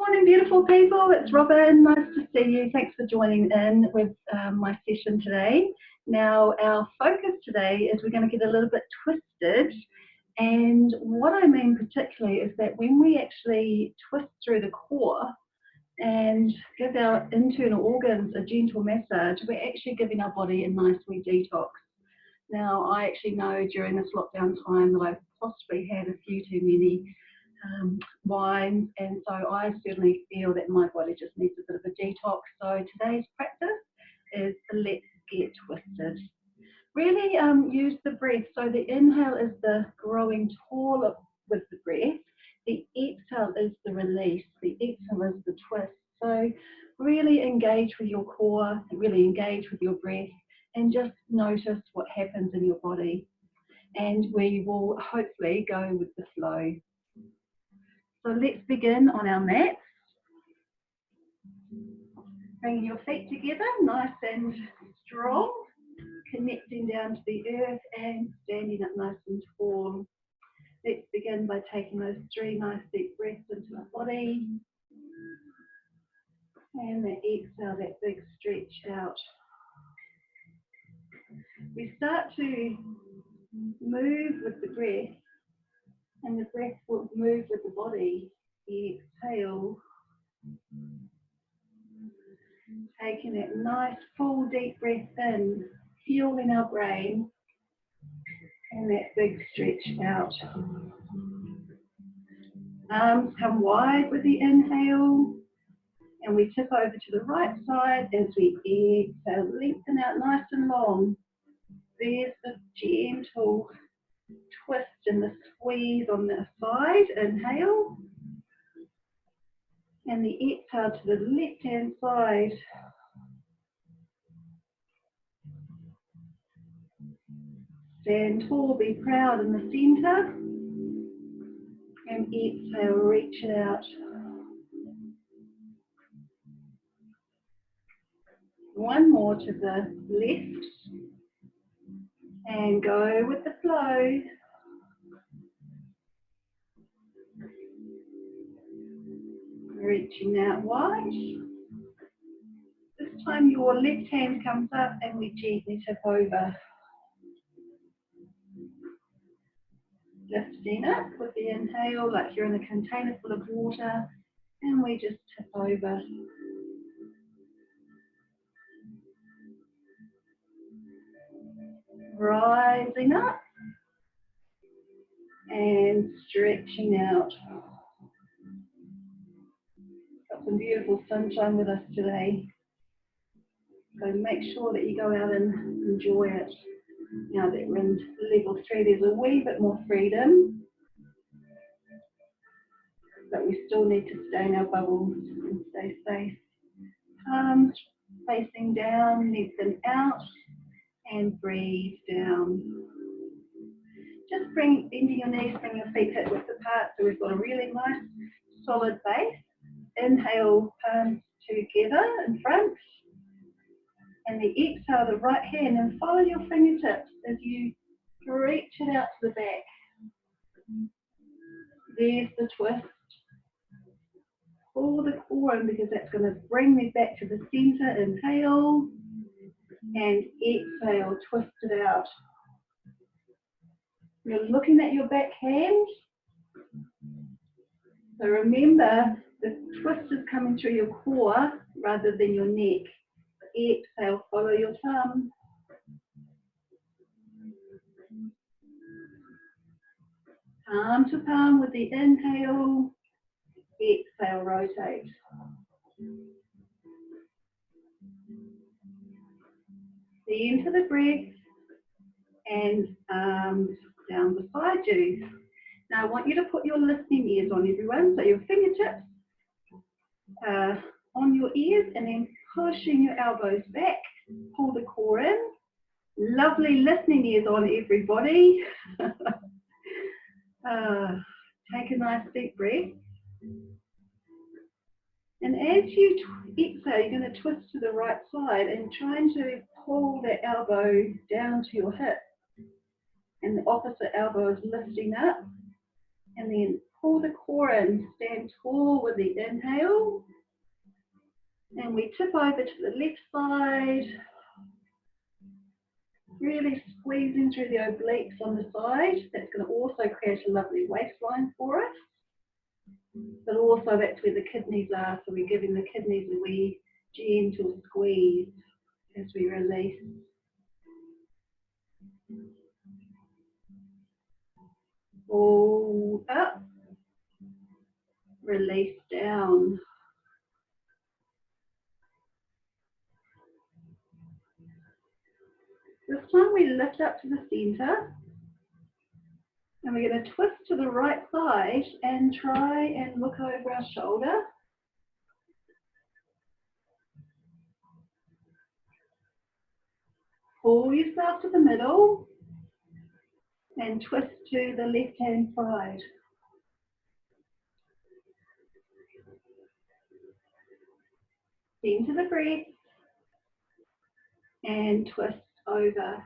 Morning, beautiful people. It's Robin. Nice to see you. Thanks for joining in with my session today. Now, our focus today is we're going to get a little bit twisted. And what I mean particularly is that when we actually twist through the core and give our internal organs a gentle massage, we're actually giving our body a nice wee detox. Now, I actually know during this lockdown time that I've possibly had a few too many wines, and so I certainly feel that my body just needs a bit of a detox. So today's practice is let's get twisted. Really use the breath. So the inhale is the growing tall with the breath. The exhale is the release. The exhale is the twist. So really engage with your core, really engage with your breath, and just notice what happens in your body. And we will hopefully go with the flow. So let's begin on our mat. Bringing your feet together, nice and strong, connecting down to the earth and standing up nice and tall. Let's begin by taking those 3 nice deep breaths into our body. And the exhale, that big stretch out. We start to move with the breath, and the breath will move with the body. Exhale. Taking that nice full deep breath in, fueling our brain, and that big stretch out. Arms come wide with the inhale, and we tip over to the right side as we exhale, lengthen out nice and long. There's the gentle twist and the squeeze on the side, inhale, and the exhale to the left-hand side. Stand tall, be proud in the center, and exhale, reach it out. One more to the left, and go with the flow. Reaching out wide. This time your left hand comes up and we gently tip over. Lifting up with the inhale like you're in a container full of water, and we just tip over. Rising up and stretching out. Got some beautiful sunshine with us today, so make sure that you go out and enjoy it. Now that we're in level 3, there's a wee bit more freedom, but we still need to stay in our bubbles and stay safe. Palms facing down, lengthen out, and breathe down. Just bending your knees, bring your feet hip width apart, so we've got a really nice solid base. Inhale, palms together in front, and the exhale, the right hand, and follow your fingertips as you reach it out to the back. There's the twist. Pull the core in because that's going to bring me back to the center. Inhale, and exhale, twist it out. You're looking at your back hand. So remember, the twist is coming through your core rather than your neck. Exhale, follow your thumb. Palm to palm with the inhale. Exhale, rotate. Into the breath and arms down beside you. Now I want you to put your listening ears on, everyone. So your fingertips on your ears, and then pushing your elbows back. Pull the core in. Lovely listening ears on, everybody. Take a nice deep breath. And as you exhale, you're going to twist to the right side and trying to pull that elbow down to your hip. And the opposite elbow is lifting up. And then pull the core in, stand tall with the inhale. And we tip over to the left side, really squeezing through the obliques on the side. That's going to also create a lovely waistline for us. But also that's where the kidneys are, so we're giving the kidneys a wee gentle squeeze as we release. Hold up, release down. This time we lift up to the center, and we're going to twist to the right side and try and look over our shoulder. Pull yourself to the middle and twist to the left-hand side. Center the breath and twist over.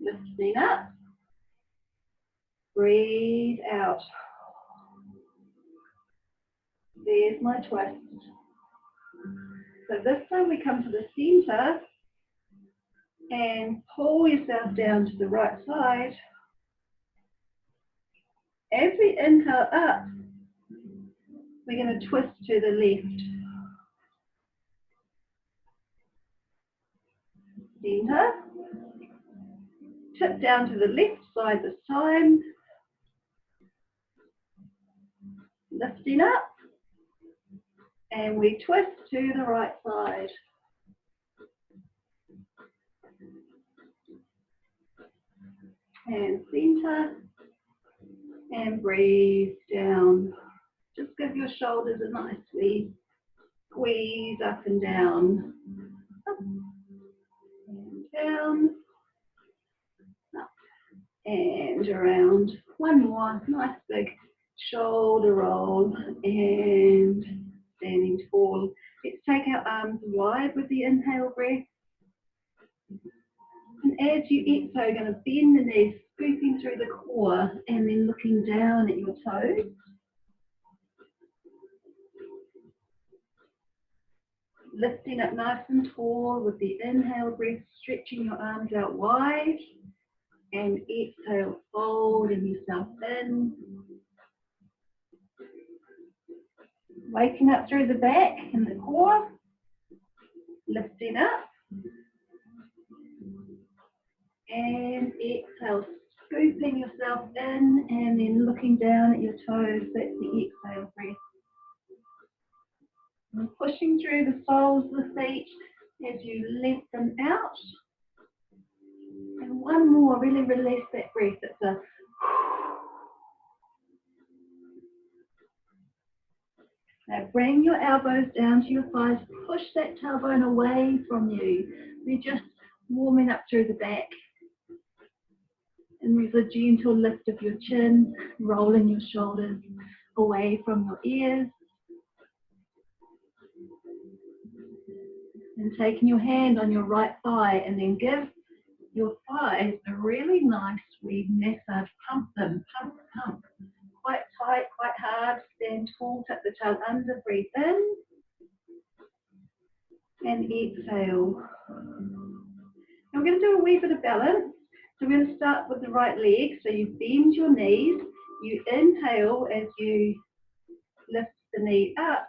Lifting up. Breathe out. There's my twist. So this time we come to the center and pull yourself down to the right side. As we inhale up, we're going to twist to the left. Center. Tip down to the left side this time. Lifting up. And we twist to the right side. And center. And breathe down. Just give your shoulders a nice wee squeeze up and down. Up and down. Up and around. One more. Nice big shoulder roll and standing tall. Let's take our arms wide with the inhale breath. And as you exhale, you're going to bend the knees, scooping through the core and then looking down at your toes. Lifting up nice and tall with the inhale breath, stretching your arms out wide. And exhale, folding yourself in. Waking up through the back and the core. Lifting up. And exhale, scooping yourself in and then looking down at your toes. That's the exhale breath. And pushing through the soles of the feet as you lengthen out. And one more, really release that breath. It's a now bring your elbows down to your thighs. Push that tailbone away from you. We're just warming up through the back. And there's a gentle lift of your chin, rolling your shoulders away from your ears. And taking your hand on your right thigh and then give your thighs a really nice wee massage. Pump them, pump, pump. Quite tight, quite hard. Stand tall, tuck the tail under, breathe in. And exhale. Now we're going to do a wee bit of balance. So we're going to start with the right leg. So you bend your knees. You inhale as you lift the knee up.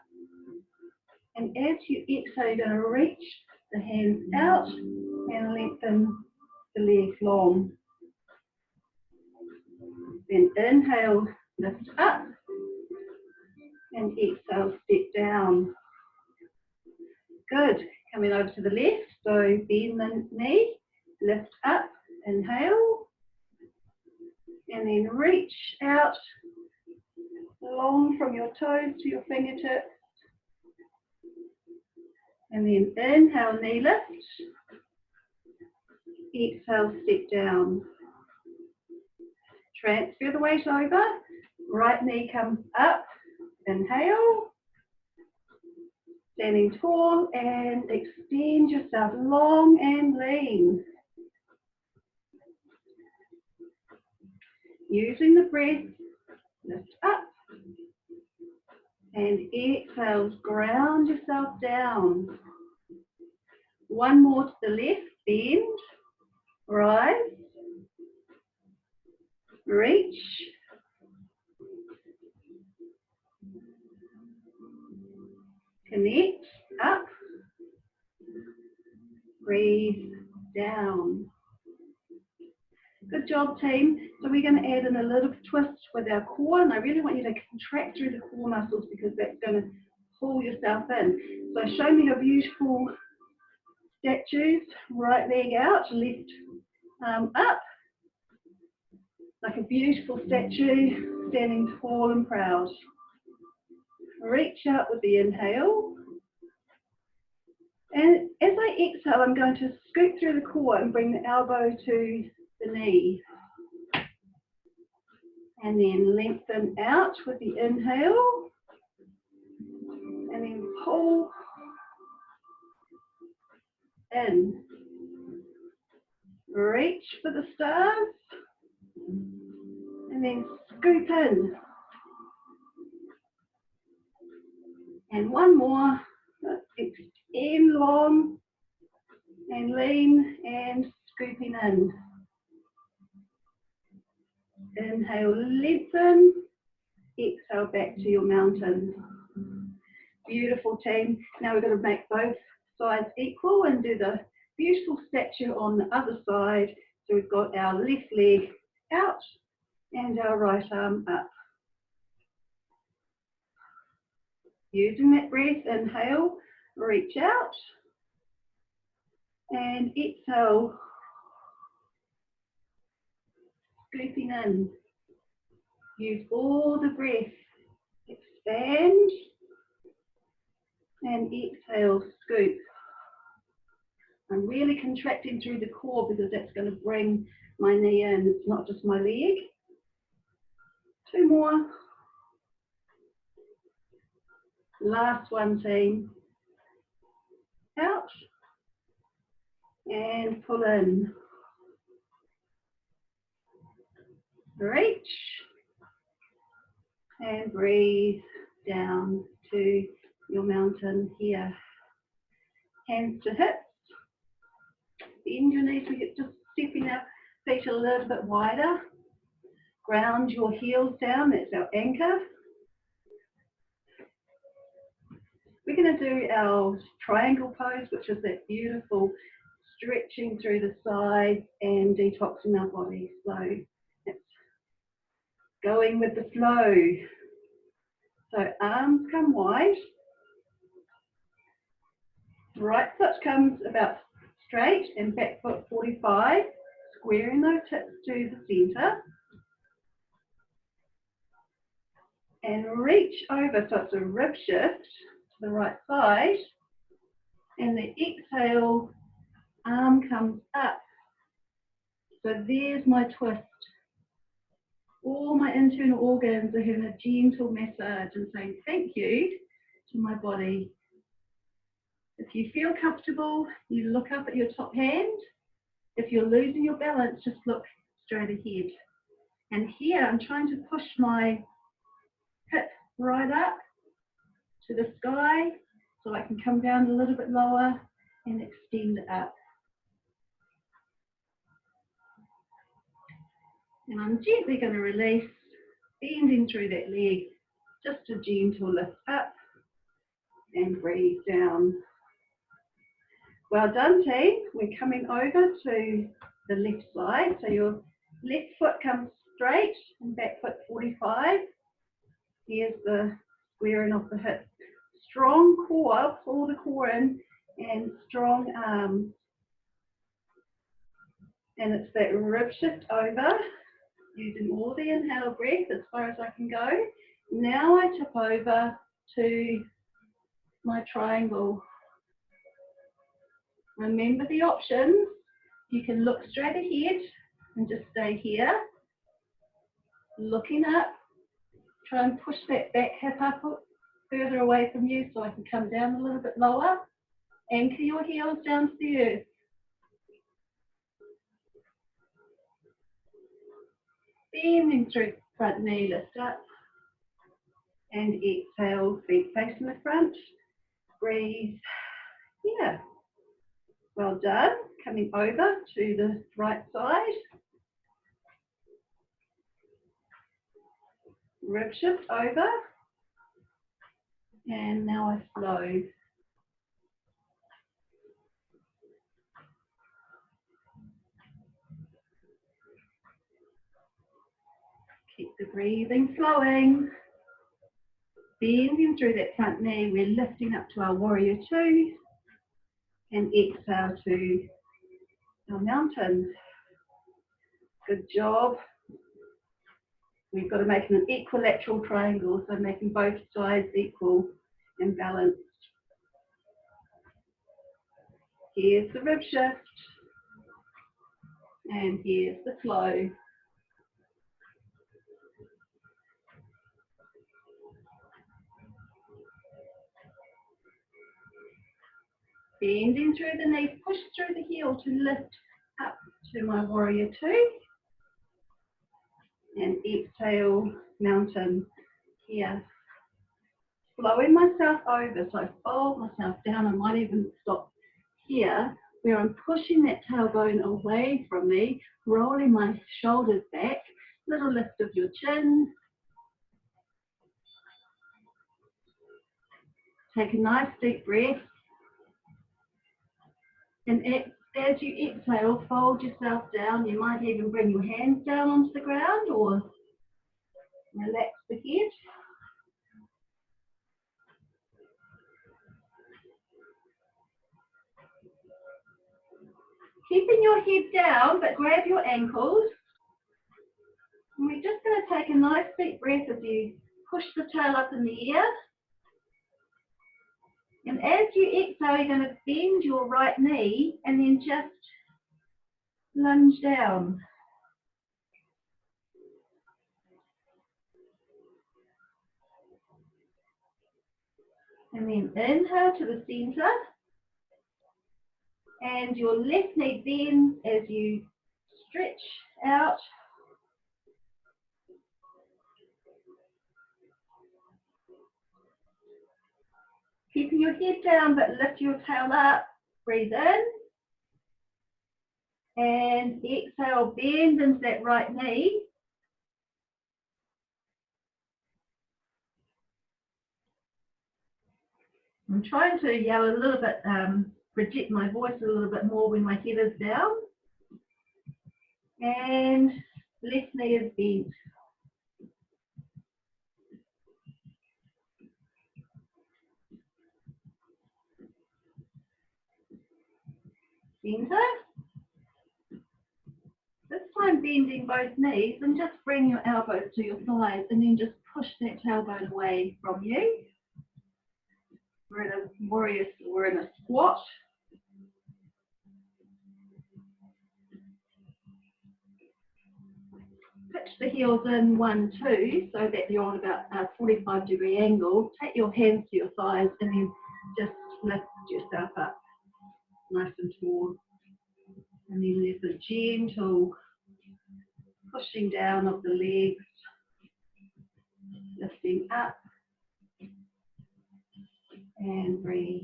And as you exhale, you're going to reach the hands out and lengthen the legs long. Then inhale, lift up. And exhale, step down. Good. Coming over to the left. So bend the knee, lift up, inhale. And then reach out long from your toes to your fingertips. And then inhale, knee lift. Exhale, step down. Transfer the weight over. Right knee comes up. Inhale. Standing tall and extend yourself long and lean. Using the breath, lift up. And exhale, ground yourself down. One more to the left, bend, rise, reach, connect, up, breathe, down. Good job, team. So we're going to add in a little twist with our core, and I really want you to contract through the core muscles because that's going to pull yourself in. So show me your beautiful statues. Right leg out, left arm up, like a beautiful statue, standing tall and proud. Reach out with the inhale. And as I exhale, I'm going to scoop through the core and bring the elbow to the knee. And then lengthen out with the inhale. And then pull in. Reach for the stars. And then scoop in. And one more. Extend long and lean and scooping in. Inhale, lengthen. Exhale back to your mountain. Beautiful, team. Now we're going to make both sides equal and do the beautiful statue on the other side. So we've got our left leg out and our right arm up. Using that breath, inhale, reach out, and exhale, scooping in. Use all the breath. Expand, and exhale, scoop. I'm really contracting through the core because that's going to bring my knee in. It's not just my leg. Two more. Last one, team. Out and pull in. Reach and breathe down to your mountain here. Hands to hips. Bend your knees. We get just stepping our feet a little bit wider. Ground your heels down. That's our anchor. We're going to do our triangle pose, which is that beautiful stretching through the sides and detoxing our body. So it's going with the flow. So arms come wide. Right foot comes about straight and back foot 45. Squaring those hips to the center. And reach over, so it's a rib shift. The right side, and the exhale, arm comes up. So there's my twist. All my internal organs are having a gentle massage and saying thank you to my body. If you feel comfortable, you look up at your top hand. If you're losing your balance, just look straight ahead. And here I'm trying to push my hip right up to the sky, so I can come down a little bit lower and extend it up. And I'm gently going to release, bending through that leg, just a gentle lift up and breathe down. Well done, team. We're coming over to the left side. So your left foot comes straight and back foot 45. Here's the squaring of the hips. Strong core, pull the core in, and strong arms. And it's that rib shift over, using all the inhale breath as far as I can go. Now I tip over to my triangle. Remember the options. You can look straight ahead and just stay here. Looking up, try and push that back hip up further away from you so I can come down a little bit lower. Anchor your heels down to the earth. Bending through front knee, lift up. And exhale, feet facing the front. Breathe. Yeah. Well done. Coming over to the right side. Rib shift over. And now I flow. Keep the breathing flowing. Bending through that front knee, we're lifting up to our warrior two. And exhale to our mountain. Good job. We've got to make an equilateral triangle, so making both sides equal and balanced. Here's the rib shift. And here's the flow. Bending through the knees, push through the heel to lift up to my warrior two. And exhale, mountain here. Flowing myself over, so I fold myself down. I might even stop here, where I'm pushing that tailbone away from me, rolling my shoulders back, little lift of your chin. Take a nice deep breath. And as you exhale, fold yourself down. You might even bring your hands down onto the ground or relax the head. Keeping your head down, but grab your ankles. And we're just going to take a nice deep breath as you push the tail up in the air. And as you exhale, you're going to bend your right knee and then just lunge down. And then inhale to the center. And your left knee bends as you stretch out. Keeping your head down, but lift your tail up. Breathe in. And exhale, bend into that right knee. I'm trying to yell a little bit, project my voice a little bit more when my head is down. And left knee is bent. Center. This time bending both knees, and just bring your elbows to your thighs and then just push that tailbone away from you. We're in a warrior, we're in a squat. Pitch the heels in 1, 2, so that you're on about a 45-degree angle. Take your hands to your thighs and then just lift yourself up nice and tall. And then there's a gentle pushing down of the legs, lifting up, and breathe.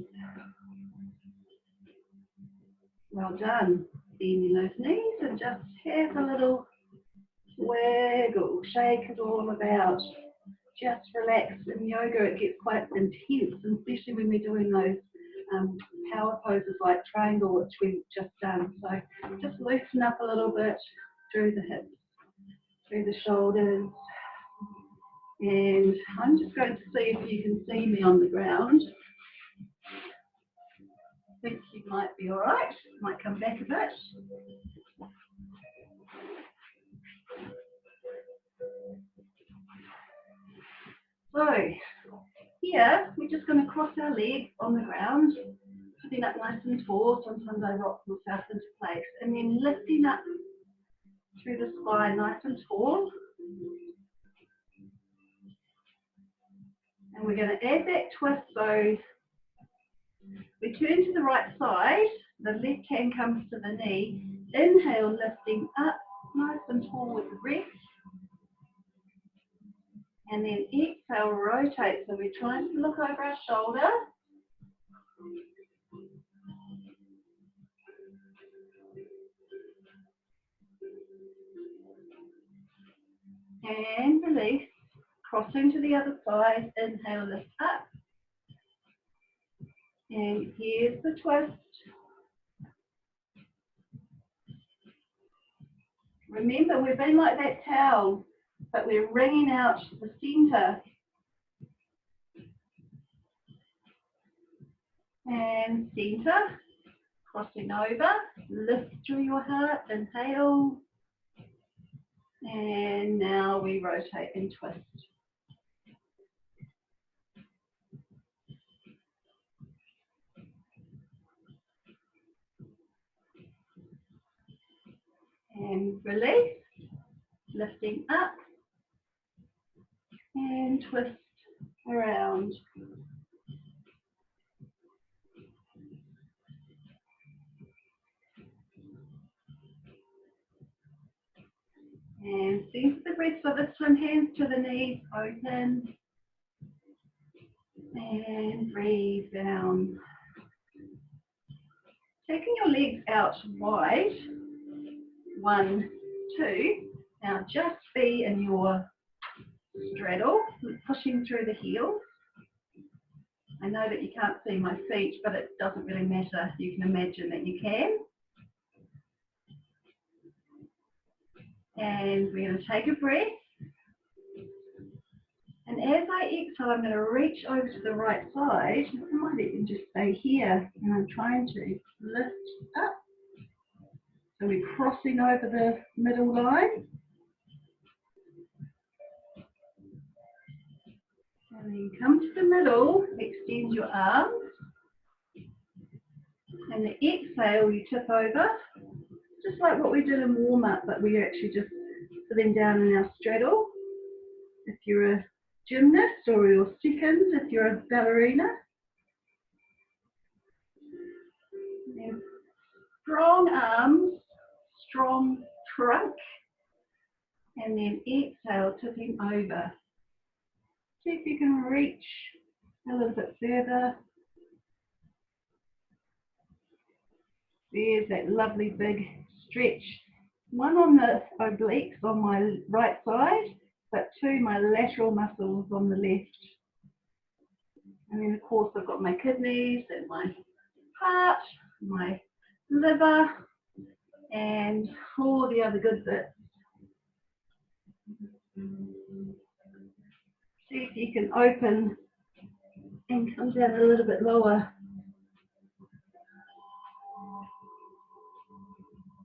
Well done. Bending those knees and just have a little wiggle, shake it all about. Just relax. In yoga it gets quite intense, especially when we're doing those power poses like triangle, which we've just done. So just loosen up a little bit through the hips, through the shoulders. And I'm just going to see if you can see me on the ground. I think you might be all right. Might come back a bit. So here, we're just going to cross our legs on the ground, sitting up nice and tall. Sometimes I rock myself into place. And then lifting up through the spine nice and tall. And we're going to add that twist. So we turn to the right side. The left hand comes to the knee. Inhale, lifting up nice and tall with the breath. And then exhale, rotate. So we're trying to look over our shoulder. And release. Crossing to the other side. Inhale, lift up. And here's the twist. Remember, we've been like that towel, but we're wringing out the center. And center. Crossing over. Lift through your heart. Inhale. And now we rotate and twist. And release. Lifting up. And twist around. And center the breath. So this one, hands to the knees, open. And breathe down. Taking your legs out wide. 1, 2. Now just be in your straddle, pushing through the heels. I know that you can't see my feet, but it doesn't really matter. You can imagine that you can. And we're going to take a breath. And as I exhale, I'm going to reach over to the right side. I might even just stay here. And I'm trying to lift up. So we're crossing over the middle line. And then come to the middle, extend your arms. And the exhale, you tip over. Just like what we did in warm-up, but we're actually just sitting down in our straddle. If you're a gymnast, or your seconds if you're a ballerina. And strong arms, strong trunk. And then exhale, tipping over. See if you can reach a little bit further. There's that lovely big stretch. One on the obliques on my right side, but 2 my lateral muscles on the left. And then of course I've got my kidneys and my heart, my liver, and all the other good bits. See if you can open and come down a little bit lower.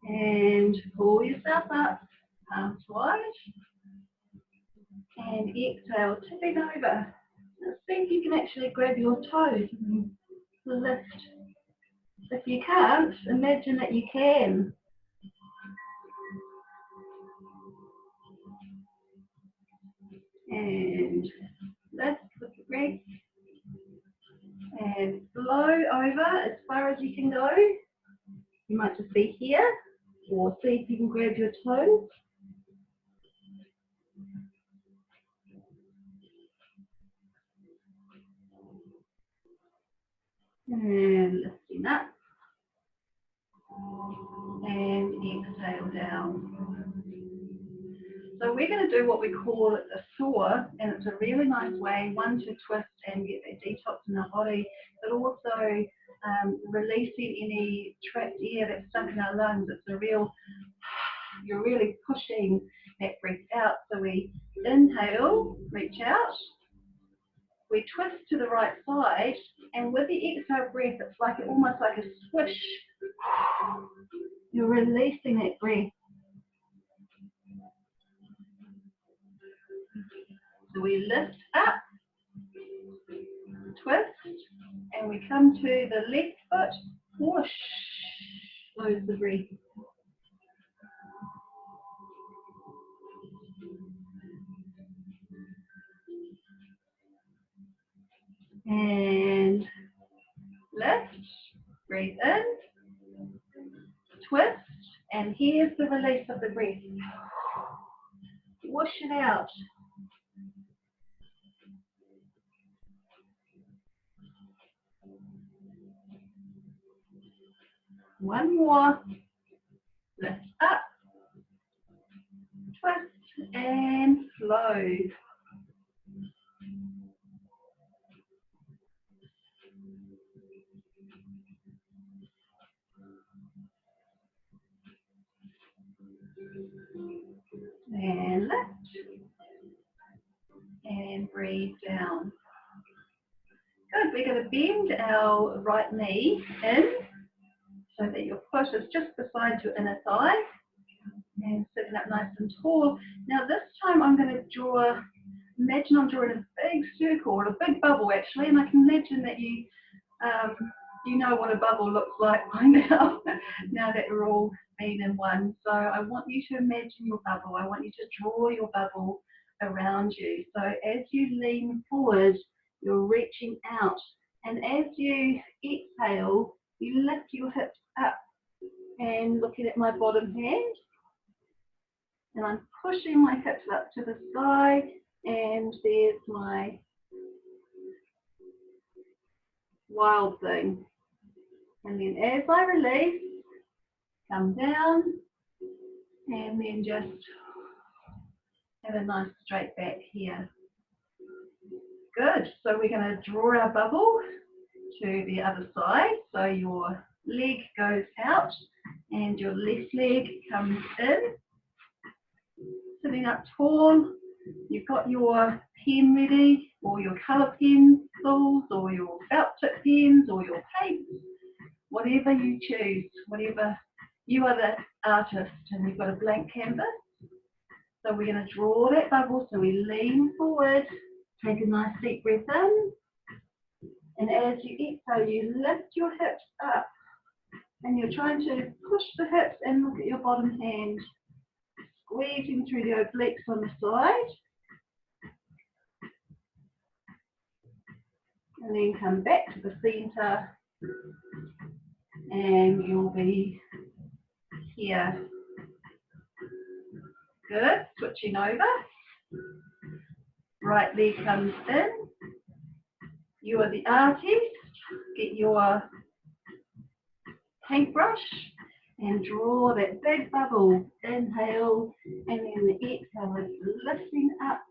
And pull yourself up, arms wide. And exhale, tipping over. Now see if you can actually grab your toes and lift. If you can't, imagine that you can. And lift with the breath. And blow over as far as you can go. You might just be here, or see if you can grab your toes. And lifting up. And exhale down. So we're going to do what we call a saw, and it's a really nice way, one, to twist and get that detox in our body, but also releasing any trapped air that's stuck in our lungs. It's a real, you're really pushing that breath out. So we inhale, reach out, we twist to the right side, and with the exhale breath, it's like almost like a swish. You're releasing that breath. So we lift up, twist, and we come to the left foot, whoosh, close the breath. And lift, breathe in, twist, and here's the release of the breath. Whoosh it out. One more. Lift up, twist and flow. And lift and breathe down. Good, we're going to bend our right knee in so that your foot is just beside your inner thigh and sitting up nice and tall. Now this time I'm going to draw, imagine I'm drawing a big circle or a big bubble actually, and I can imagine that you know what a bubble looks like by now, now that we're all being in one. So I want you to imagine your bubble. I want you to draw your bubble around you. So as you lean forward, you're reaching out. And as you exhale, you lift your hips up and looking at my bottom hand. And I'm pushing my hips up to the sky, and there's my wild thing. And then as I release, come down, and then just have a nice straight back here. Good, so we're going to draw our bubble to the other side. So your leg goes out and your left leg comes in. Sitting up tall, you've got your pen ready, or your colour pencils, or your felt tip pens, or your paints, whatever you choose, whatever, you are the artist, and you've got a blank canvas. So we're going to draw that bubble, so we lean forward, take a nice deep breath in, and as you exhale, you lift your hips up, and you're trying to push the hips and look at your bottom hand, squeezing through the obliques on the side, and then come back to the centre, and you'll be here. Good, switching over. Right leg comes in. You are the artist. Get your paintbrush and draw that big bubble. Inhale, and then the exhale is lifting up.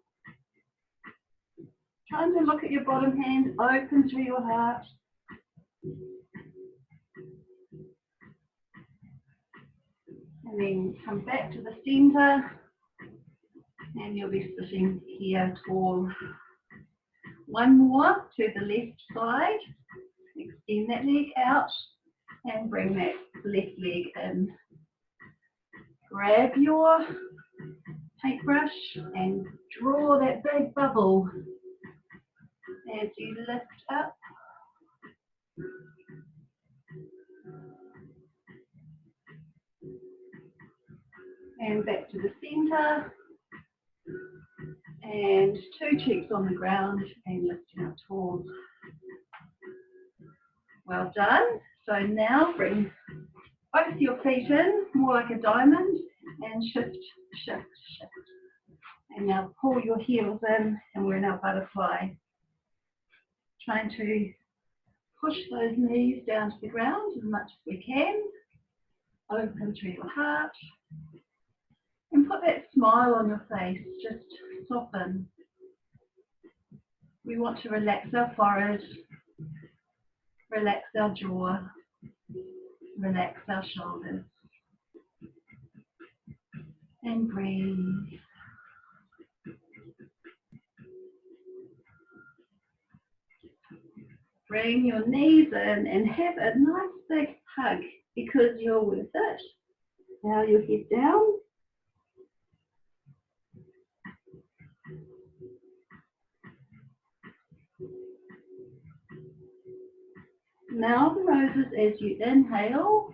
Trying to look at your bottom hand, open through your heart. And then come back to the centre, and you'll be sitting here tall. One more to the left side. Extend that leg out and bring that left leg in. Grab your paintbrush and draw that big bubble as you lift up. And back to the centre. And two cheeks on the ground and lifting up tall. Well done. So now bring both your feet in, more like a diamond, and shift, shift, shift. And now pull your heels in, and we're in our butterfly. Trying to push those knees down to the ground as much as we can. Open through your heart. And put that smile on your face, just soften. We want to relax our forehead, relax our jaw, relax our shoulders. And breathe. Bring your knees in and have a nice big hug because you're worth it. Bow your head down. Mouth the roses as you inhale,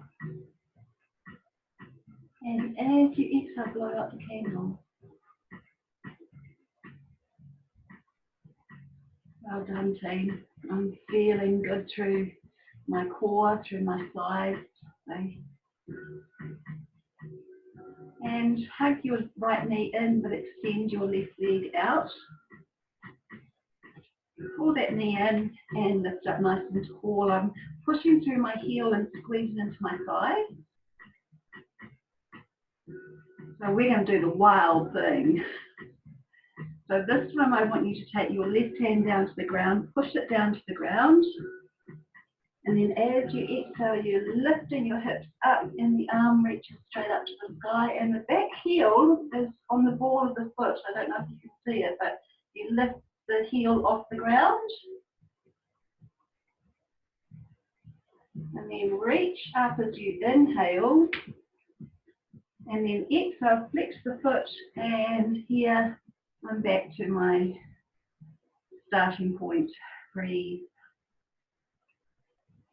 and as you exhale, blow out the candle. Well done, team. I'm feeling good through my core, through my thighs. And hug your right knee in, but extend your left leg out. Pull that knee in and lift up nice and tall. I'm pushing through my heel and squeezing into my thigh. So we're going to do the wild thing. So this time I want you to take your left hand down to the ground, push it down to the ground. And then as you exhale, you're lifting your hips up and the arm reaches straight up to the sky. And the back heel is on the ball of the foot. I don't know if you can see it, but you lift the heel off the ground. And then reach up as you inhale. And then exhale, flex the foot. And here I'm back to my starting point. Breathe.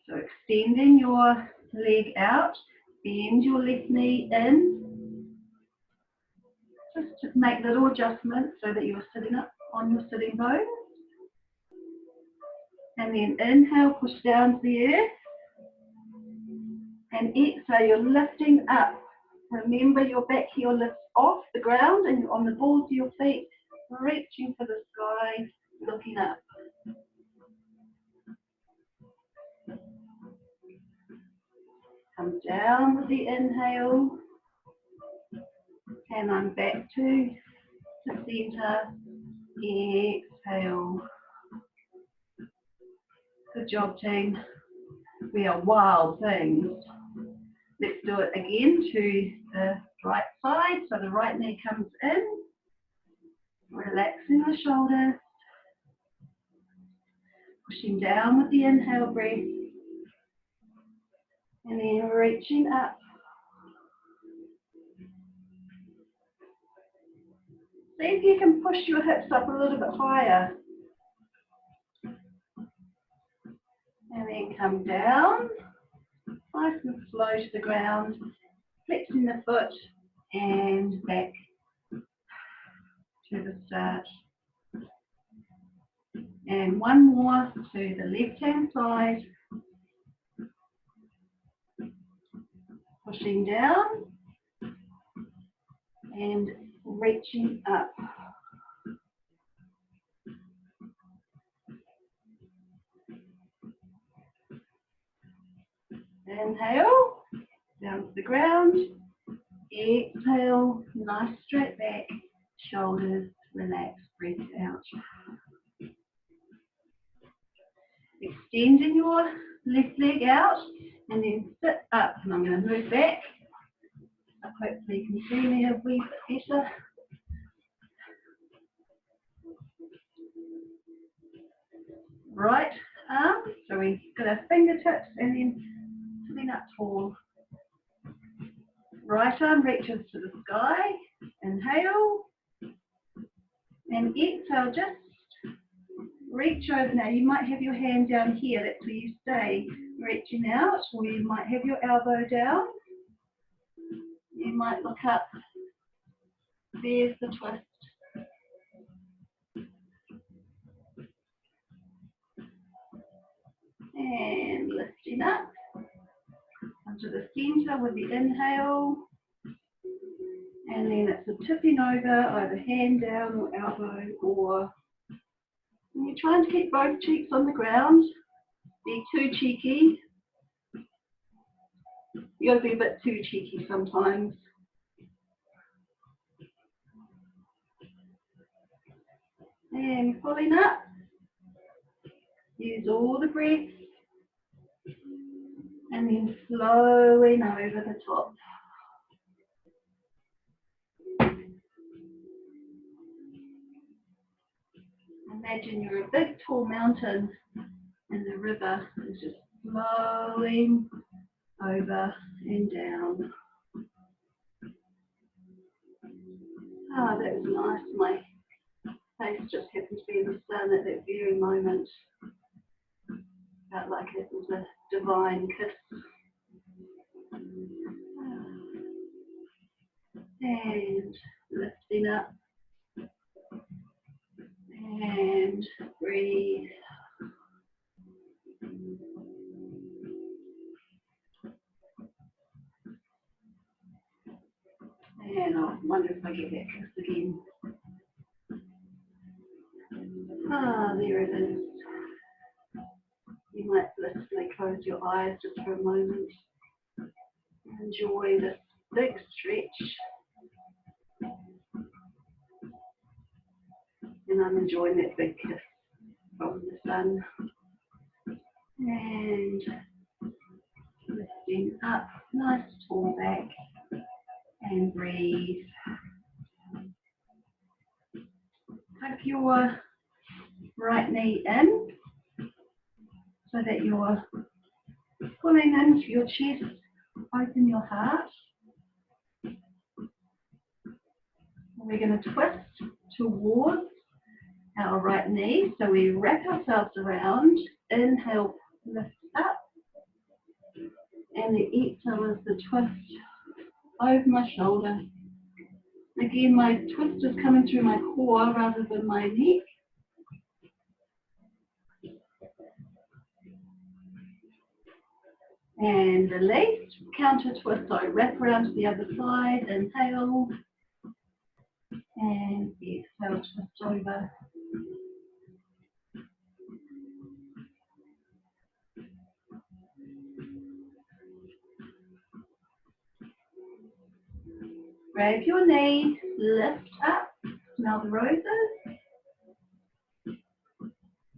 So extending your leg out, bend your left knee in. Just to make little adjustments so that you're sitting up on your sitting bones. And then inhale, push down to the earth. And exhale, you're lifting up. Remember your back heel lifts off the ground and you're on the balls of your feet, reaching for the sky, looking up. Come down with the inhale. And I'm back to the center. Exhale. Good job, team. We are wild things. Let's do it again to the right side. So the right knee comes in. Relaxing the shoulders. Pushing down with the inhale breath. And then reaching up. See if you can push your hips up a little bit higher. And then come down. Nice and slow to the ground. Flexing the foot and back to the start. And one more to the left-hand side. Pushing down and reaching up. Inhale, down to the ground. Exhale, nice straight back, shoulders relaxed, breath out. Extending your left leg out and then sit up. And I'm going to move back. Hopefully you can see me a wee bit better. Right arm, so we got our fingertips and then sitting up tall. Right arm reaches to the sky. Inhale. And exhale, just reach over now. You might have your hand down here, that's where you stay. Reaching out, or you might have your elbow down. You might look up. There's the twist. And lifting up onto the center with the inhale. And then it's a tipping over, either hand down or elbow, or and you're trying to keep both cheeks on the ground. Be too cheeky. You got to be a bit too cheeky sometimes. And pulling up. Use all the breath. And then flowing over the top. Imagine you're a big tall mountain and the river is just flowing over and down. Ah, that was nice. My face just happened to be in the sun at that very moment. Felt like it was a divine kiss. And lifting up. And breathe. And I wonder if I get that kiss again. Ah, there it is. You might blissfully close your eyes just for a moment. Enjoy this big stretch. And I'm enjoying that big kiss from the sun. And lifting up, nice tall back. And breathe. Tuck your right knee in so that you're pulling into your chest. Open your heart. We're going to twist towards our right knee. So we wrap ourselves around. Inhale, lift up. And the exhale is the twist over my shoulder. Again, my twist is coming through my core rather than my neck. And release, counter twist, so wrap around to the other side, inhale, and exhale, twist over. Grab your knee, lift up, smell the roses.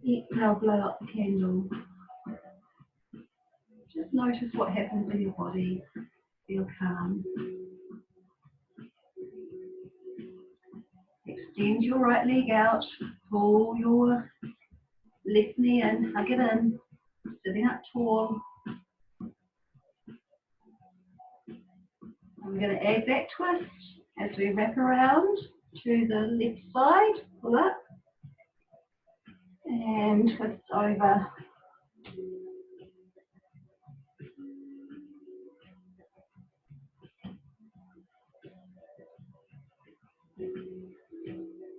Exhale, blow out the candle. Just notice what happens in your body. Feel calm. Extend your right leg out. Pull your left knee in. Hug it in. Sitting up tall. I'm going to add that twist as we wrap around to the left side. Pull up. And twist over.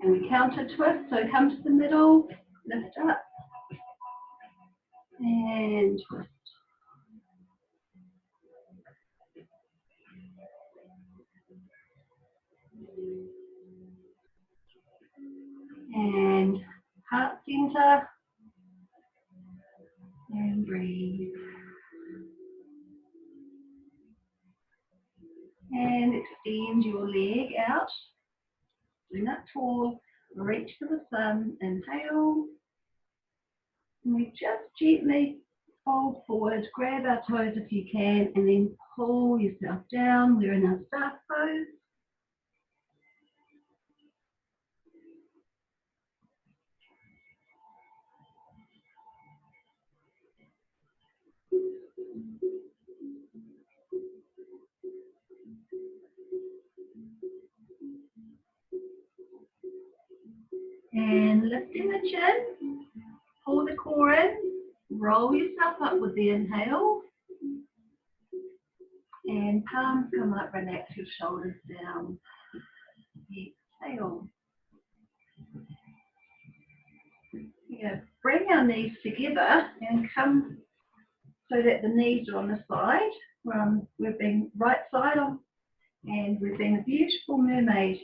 And we counter twist, so come to the middle, lift up, and twist. And heart center, and breathe. And extend your leg out, bring up tall, reach for the sun, inhale. And we just gently fold forward, grab our toes if you can, and then pull yourself down. We're in our staff pose. And lifting the chin, pull the core in, roll yourself up with the inhale. And palms come up, relax your shoulders down. Exhale. Yeah, bring our knees together and come so that the knees are on the side. We're being right side on, and we're being a beautiful mermaid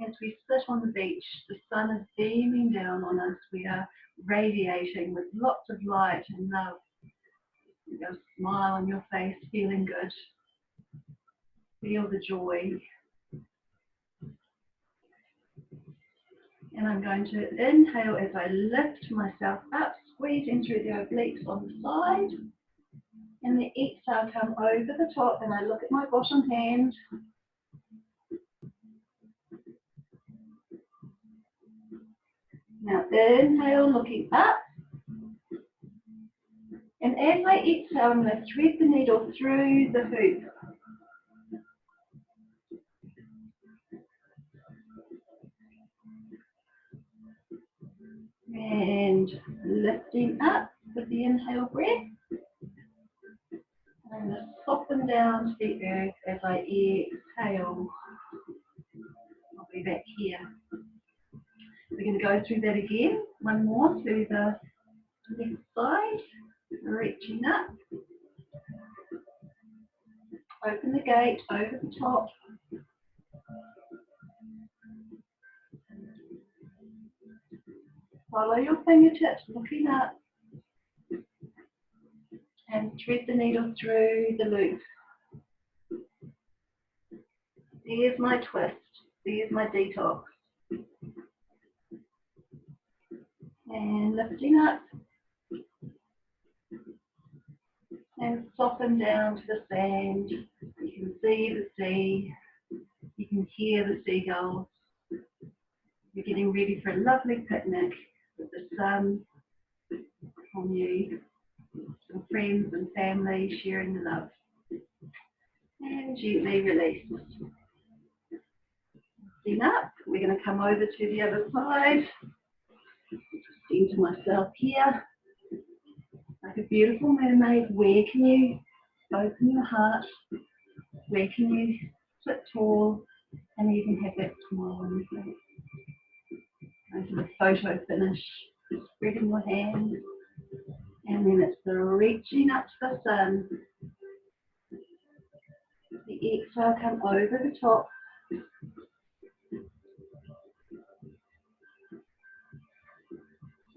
as we sit on the beach. The sun is beaming down on us. We are radiating with lots of light and love. You got a smile on your face, feeling good. Feel the joy. And I'm going to inhale as I lift myself up, squeezing through the obliques on the side. And the exhale, come over the top, and I look at my bottom hand. Now inhale, looking up. And as I exhale, I'm going to thread the needle through the hoop. And lifting up with the inhale breath. I'm going to soften down to the earth as I exhale. I'll be back here. We're going to go through that again. One more to the left side. Reaching up. Open the gate over the top. Follow your fingertips, looking up, and thread the needle through the loop. There's my twist. There's my detox. And lifting up and soften down to the sand. You can see the sea. You can hear the seagulls. You're getting ready for a lovely picnic with the sun on you, some friends and family sharing the love. And gently release. Lifting up, we're going to come over to the other side. Center myself here. Like a beautiful mermaid, where can you open your heart? Where can you sit tall and even have that smile on your face? Go to the photo finish, spreading your hands, and then it's the reaching up to the sun. The exhale, come over the top.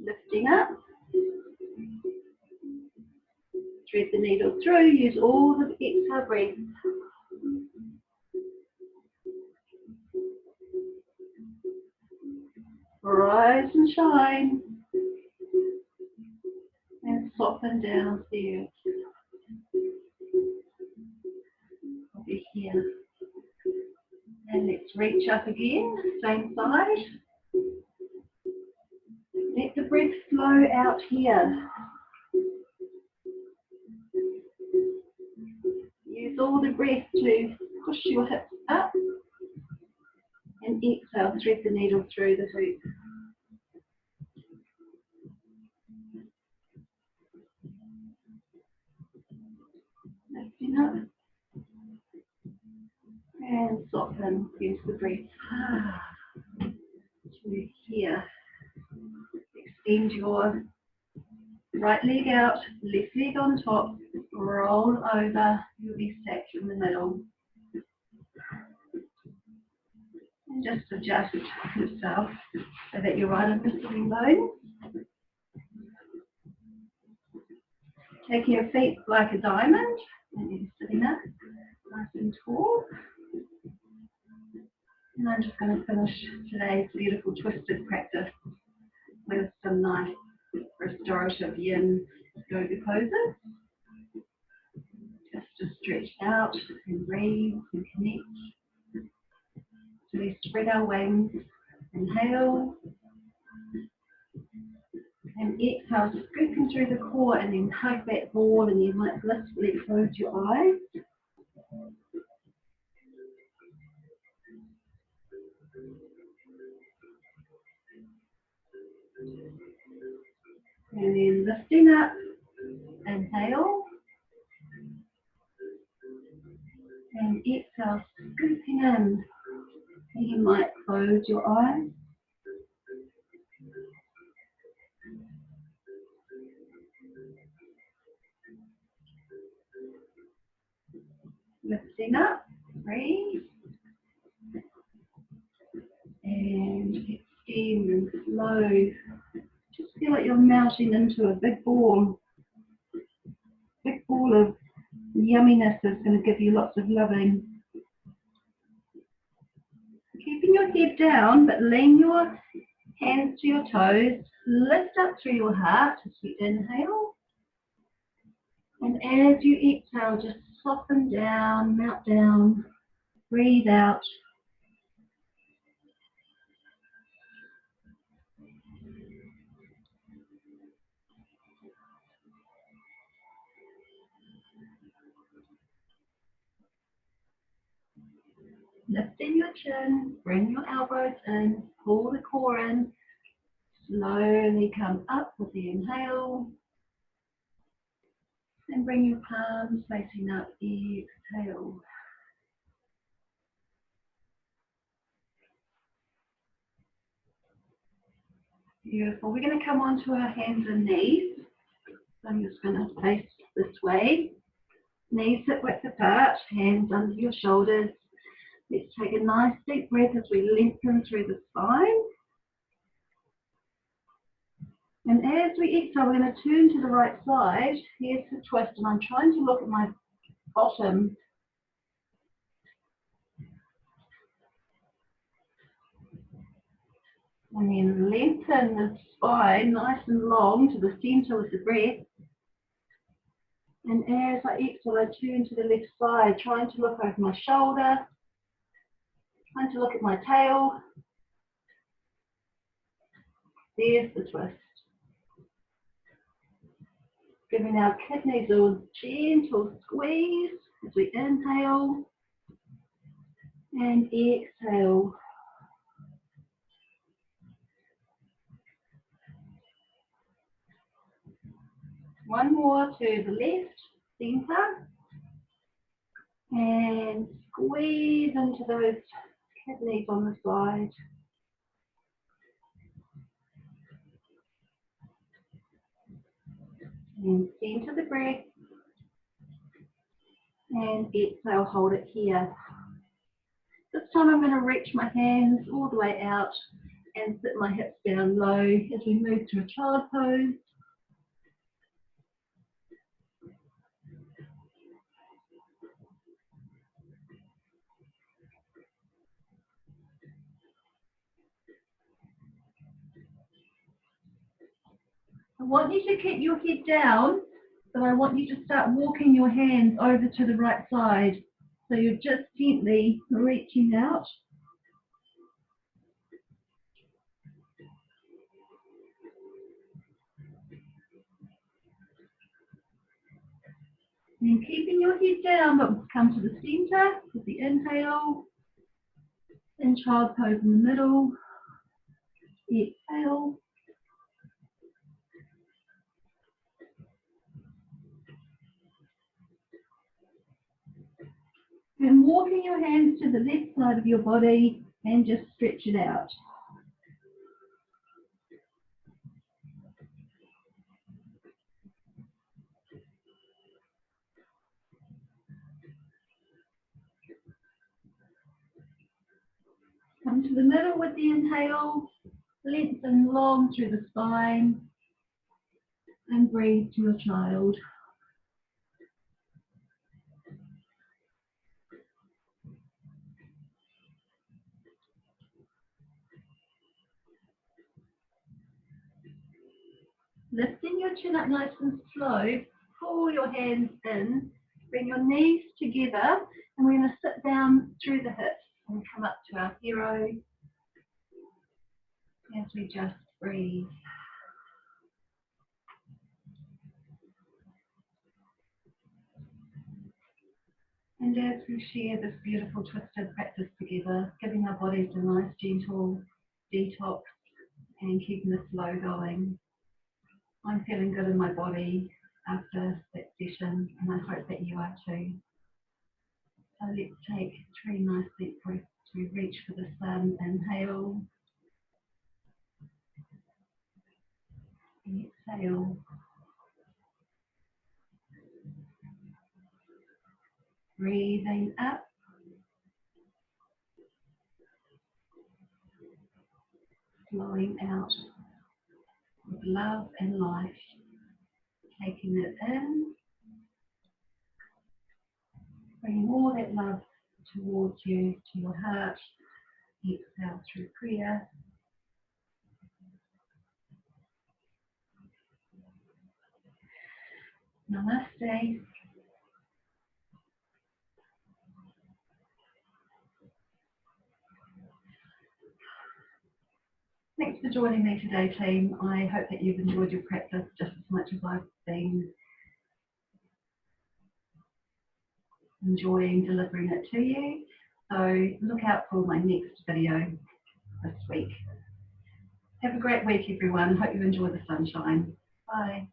Lifting up. Thread the needle through, use all the exhale breath. Rise and shine. And soften down to the earth. Over here. And let's reach up again, same side. Let the breath flow out here. Use all the breath to push your hips up. And exhale, thread the needle through the hoop. Lifting up. And soften, use the breath. To here. Extend your right leg out, left leg on top, roll over, you'll be sat in the middle. And just adjust yourself so that you're right on the sitting bone. Taking your feet like a diamond, and you're sitting up, nice and tall. And I'm just going to finish today's beautiful twisted practice with some nice restorative yin yoga poses. Just to stretch out and breathe and connect. So we spread our wings, inhale, and exhale, scooping through the core, and then hug that ball, and you might blissfully close your eyes. And then lifting up, inhale, and exhale, scooping in. And you might close your eyes. Lifting up, breathe, and extend and flow. Just feel like you're melting into a big ball. Big ball of yumminess is going to give you lots of loving. Keeping your head down, but lean your hands to your toes. Lift up through your heart as you inhale. And as you exhale, just soften down, melt down, breathe out. Lifting your chin, bring your elbows in, pull the core in, slowly come up with the inhale, and bring your palms facing up, exhale. Beautiful. We're going to come onto our hands and knees. So I'm just going to face this way. Knees hip width apart, hands under your shoulders. Let's take a nice deep breath as we lengthen through the spine. And as we exhale, we're going to turn to the right side. Here's the twist, and I'm trying to look at my bottom. And then lengthen the spine nice and long to the center with the breath. And as I exhale, I turn to the left side, trying to look over my shoulder, trying to look at my tail. There's the twist. Giving our kidneys a gentle squeeze as we inhale and exhale. One more to the left, center, and squeeze into those kidneys on the side. And center the breath, and exhale, hold it here. This time I'm going to reach my hands all the way out and sit my hips down low as we move to a child pose. I want you to keep your head down, but I want you to start walking your hands over to the right side. So you're just gently reaching out. And keeping your head down, but come to the center with the inhale. And child pose in the middle. Exhale. And walking your hands to the left side of your body and just stretch it out. Come to the middle with the inhale, lengthen long through the spine, and breathe to a child. Lifting your chin up nice and slow, pull your hands in, bring your knees together, and we're going to sit down through the hips and come up to our hero as we just breathe. And as we share this beautiful twisted practice together, giving our bodies a nice gentle detox and keeping the flow going. I'm feeling good in my body after that session, and I hope that you are too. So let's take 3 nice deep breaths to reach for the sun. Inhale. Exhale. Breathing up. Flowing out with love and life. Taking it in. Bring all that love towards you, to your heart. Exhale through prayer. Namaste. Thanks for joining me today, team. I hope that you've enjoyed your practice just as much as I've been enjoying delivering it to you. So look out for my next video this week. Have a great week, everyone. Hope you enjoy the sunshine. Bye.